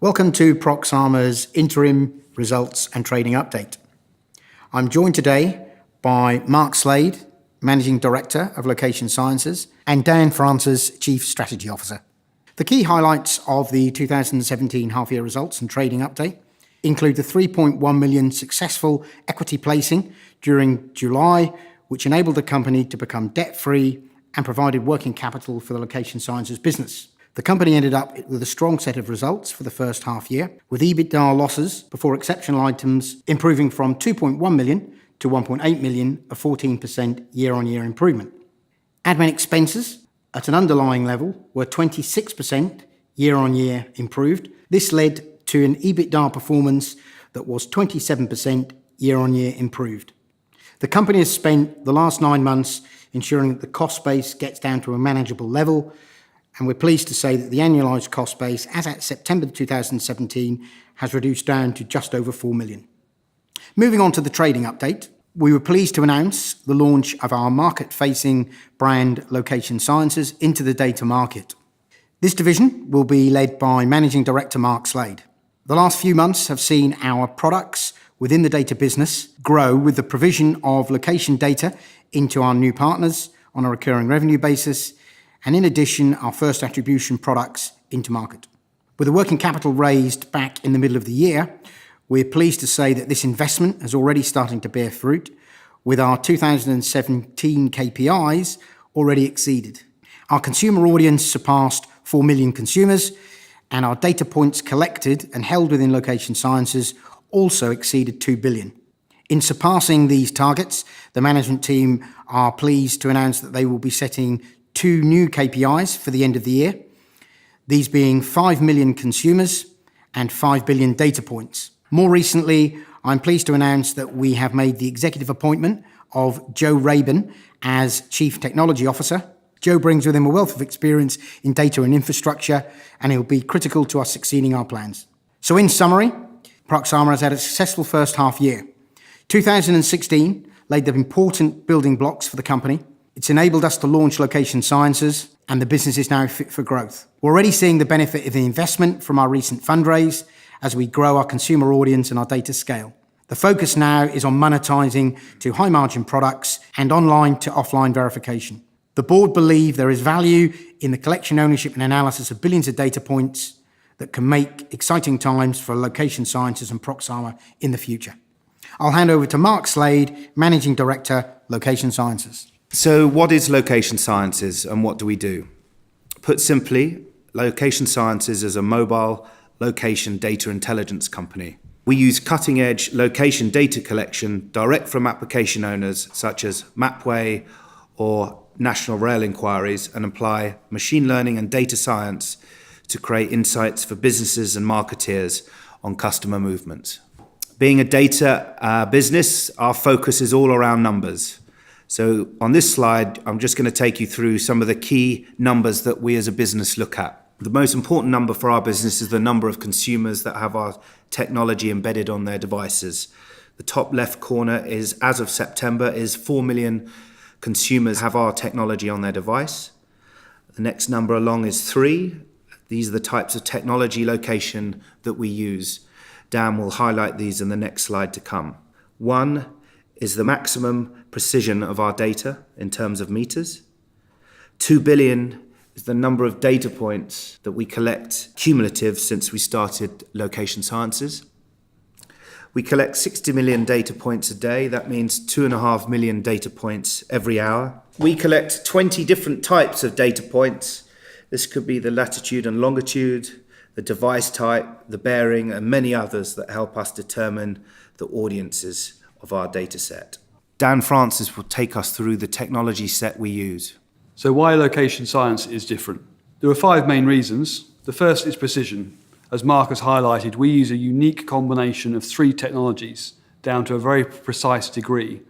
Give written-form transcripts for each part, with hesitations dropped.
Welcome to Proxama's interim results and trading update. I'm joined today by Mark Slade, Managing Director of Location Sciences, and Dan Francis, Chief Strategy Officer. The key highlights of the 2017 half-year results and trading update include the 3.1 million successful equity placing during July, which enabled the company to become debt-free and provided working capital for the Location Sciences business. The company ended up with a strong set of results for the first half year, with EBITDA losses before exceptional items improving from 2.1 million to 1.8 million, a 14% year-on-year improvement. Admin expenses at an underlying level were 26% year-on-year improved. This led to an EBITDA performance that was 27% year-on-year improved. The company has spent the last 9 months ensuring that the cost base gets down to a manageable level, and we're pleased to say that the annualised cost base, as at September 2017, has reduced down to just over 4 million. Moving on to the trading update, we were pleased to announce the launch of our market-facing brand Location Sciences into the data market. This division will be led by Managing Director Mark Slade. The last few months have seen our products within the data business grow with the provision of location data into our new partners on a recurring revenue basis, and in addition, our first attribution products into market. With the working capital raised back in the middle of the year, we're pleased to say that this investment is already starting to bear fruit, with our 2017 KPIs already exceeded. Our consumer audience surpassed 4 million consumers, and our data points collected and held within Location Sciences also exceeded 2 billion. In surpassing these targets, the management team are pleased to announce that they will be setting 2 new KPIs for the end of the year, these being 5 million consumers and 5 billion data points. More recently, I'm pleased to announce that we have made the executive appointment of Joe Rabin as Chief Technology Officer. Joe brings with him a wealth of experience in data and infrastructure, and he'll be critical to us succeeding our plans. So in summary, Proxama has had a successful first half year. 2016 laid the important building blocks for the company. It's enabled us to launch Location Sciences, and the business is now fit for growth. We're already seeing the benefit of the investment from our recent fundraise as we grow our consumer audience and our data scale. The focus now is on monetising to high-margin products and online to offline verification. The board believe there is value in the collection, ownership and analysis of billions of data points that can make exciting times for Location Sciences and Proxama in the future. I'll hand over to Mark Slade, Managing Director, Location Sciences. So what is Location Sciences and what do we do? Put simply, Location Sciences is a mobile location data intelligence company. We use cutting-edge location data collection direct from application owners such as Mapway or National Rail Inquiries and apply machine learning and data science to create insights for businesses and marketeers on customer movements. Being a data business, our focus is all around numbers. So on this slide, I'm just going to take you through some of the key numbers that we as a business look at. The most important number for our business is the number of consumers that have our technology embedded on their devices. The top left corner is, as of September, is 4 million consumers have our technology on their device. The next number along is 3. These are the types of technology location that we use. Dan will highlight these in the next slide to come. 1 is the maximum precision of our data in terms of meters. 2 billion is the number of data points that we collect cumulative since we started Location Sciences. We collect 60 million data points a day. That means 2.5 million data points every hour. We collect 20 different types of data points. This could be the latitude and longitude, the device type, the bearing, and many others that help us determine the audiences of our data set. Dan Francis will take us through the technology set we use. So why Location Science is different? There are 5 main reasons. The first is precision. As Mark has highlighted, we use a unique combination of 3 technologies down to a very precise degree,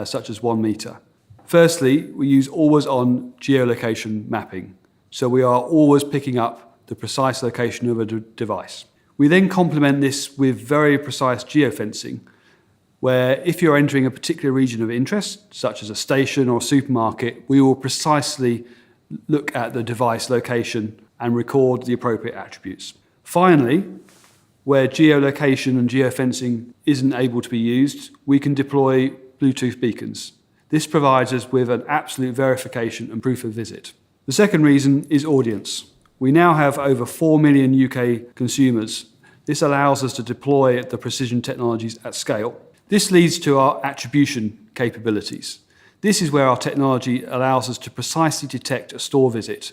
such as 1 meter. Firstly, we use always-on geolocation mapping. So we are always picking up the precise location of a device. We then complement this with very precise geofencing, where if you're entering a particular region of interest, such as a station or a supermarket, we will precisely look at the device location and record the appropriate attributes. Finally, where geolocation and geofencing isn't able to be used, we can deploy Bluetooth beacons. This provides us with an absolute verification and proof of visit. The second reason is audience. We now have over 4 million UK consumers. This allows us to deploy the precision technologies at scale. This leads to our attribution capabilities. This is where our technology allows us to precisely detect a store visit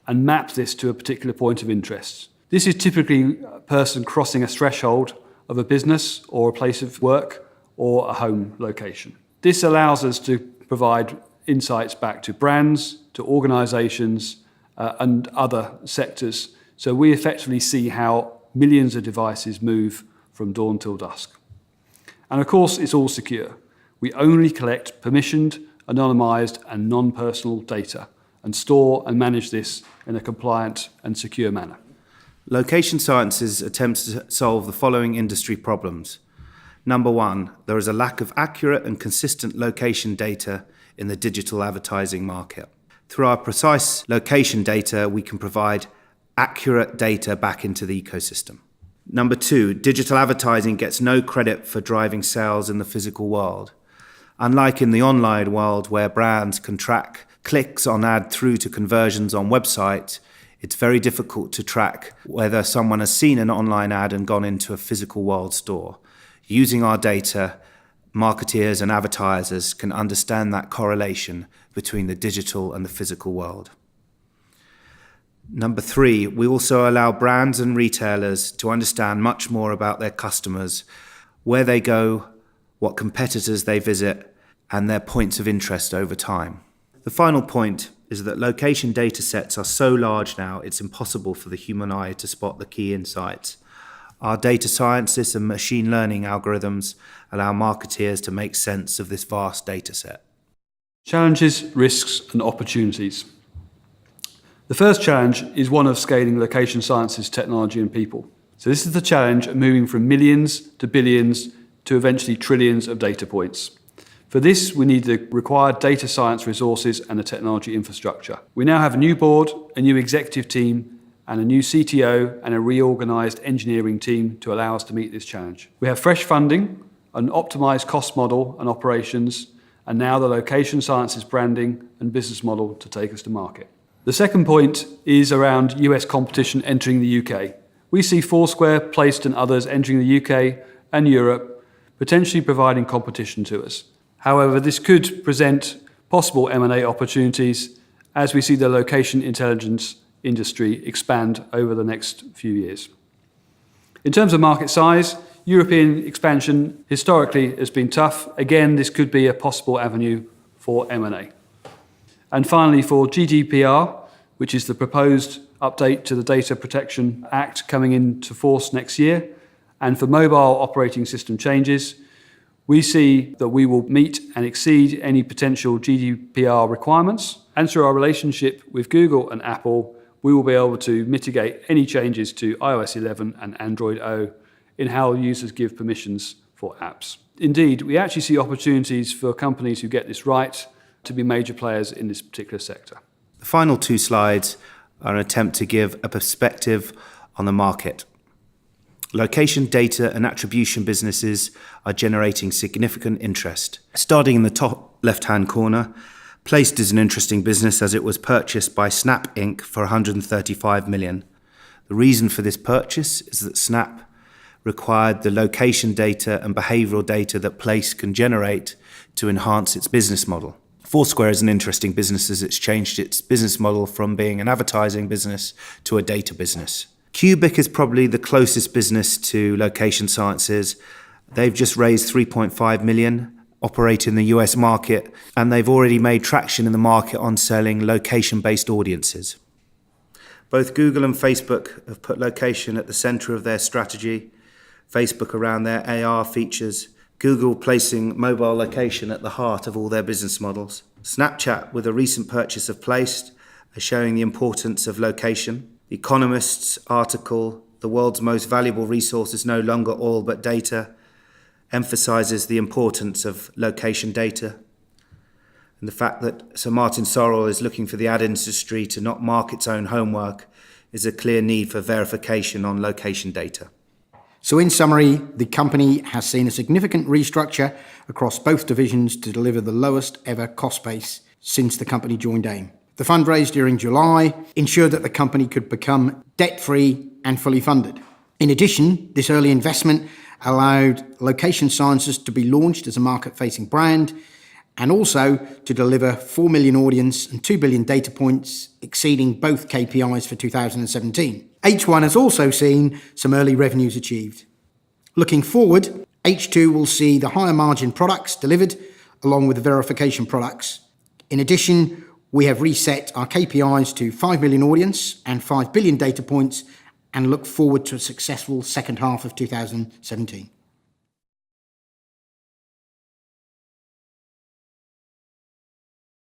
and map this to a particular point of interest. This is typically a person crossing a threshold of a business or a place of work or a home location. This allows us to provide insights back to brands, to organisations, and other sectors. So we effectively see how millions of devices move from dawn till dusk. And of course, it's all secure. We only collect permissioned, anonymised, and non-personal data and store and manage this in a compliant and secure manner. Location Sciences attempts to solve the following industry problems. Number one, there is a lack of accurate and consistent location data in the digital advertising market. Through our precise location data, we can provide accurate data back into the ecosystem. Number two, digital advertising gets no credit for driving sales in the physical world. Unlike in the online world where brands can track clicks on ad through to conversions on websites, it's very difficult to track whether someone has seen an online ad and gone into a physical world store. Using our data, marketeers and advertisers can understand that correlation between the digital and the physical world. Number three, we also allow brands and retailers to understand much more about their customers, where they go, what competitors they visit, and their points of interest over time. The final point is that location data sets are so large now, it's impossible for the human eye to spot the key insights. Our data scientists and machine learning algorithms allow marketeers to make sense of this vast data set. Challenges, risks, and opportunities. The first challenge is one of scaling location sciences, technology, and people. So this is the challenge of moving from millions to billions to eventually trillions of data points. For this, we need the required data science resources and the technology infrastructure. We now have a new board, a new executive team, and a new CTO and a reorganised engineering team to allow us to meet this challenge. We have fresh funding, an optimised cost model and operations, and now the location sciences branding and business model to take us to market. The second point is around US competition entering the UK. We see Foursquare, Placed and others entering the UK and Europe, potentially providing competition to us. However, this could present possible M&A opportunities as we see the location intelligence industry expand over the next few years. In terms of market size, European expansion historically has been tough. Again, this could be a possible avenue for M&A. And finally, for GDPR, which is the proposed update to the Data Protection Act coming into force next year, and for mobile operating system changes, we see that we will meet and exceed any potential GDPR requirements. And through our relationship with Google and Apple, we will be able to mitigate any changes to iOS 11 and Android O in how users give permissions for apps. Indeed, we actually see opportunities for companies who get this right to be major players in this particular sector. The final two slides are an attempt to give a perspective on the market. Location data and attribution businesses are generating significant interest. Starting in the top left-hand corner, Placed is an interesting business as it was purchased by Snap Inc. for 135 million. The reason for this purchase is that Snap required the location data and behavioural data that Placed can generate to enhance its business model. Foursquare is an interesting business as it's changed its business model from being an advertising business to a data business. Cubic is probably the closest business to Location Sciences. They've just raised 3.5 million, operate in the US market, and they've already made traction in the market on selling location-based audiences. Both Google and Facebook have put location at the center of their strategy, Facebook around their AR features, Google placing mobile location at the heart of all their business models. Snapchat, with a recent purchase of Placed, are showing the importance of location. The Economist's article, "The World's Most Valuable Resource is No Longer Oil But Data," emphasizes the importance of location data. And the fact that Sir Martin Sorrell is looking for the ad industry to not mark its own homework is a clear need for verification on location data. So in summary, the company has seen a significant restructure across both divisions to deliver the lowest ever cost base since the company joined AIM. The fundraise during July ensured that the company could become debt-free and fully funded. In addition, this early investment allowed Location Sciences to be launched as a market-facing brand and also to deliver 4 million audience and 2 billion data points, exceeding both KPIs for 2017. H1 has also seen some early revenues achieved. Looking forward, H2 will see the higher margin products delivered along with the verification products. In addition, we have reset our KPIs to 5 million audience and 5 billion data points and look forward to a successful second half of 2017.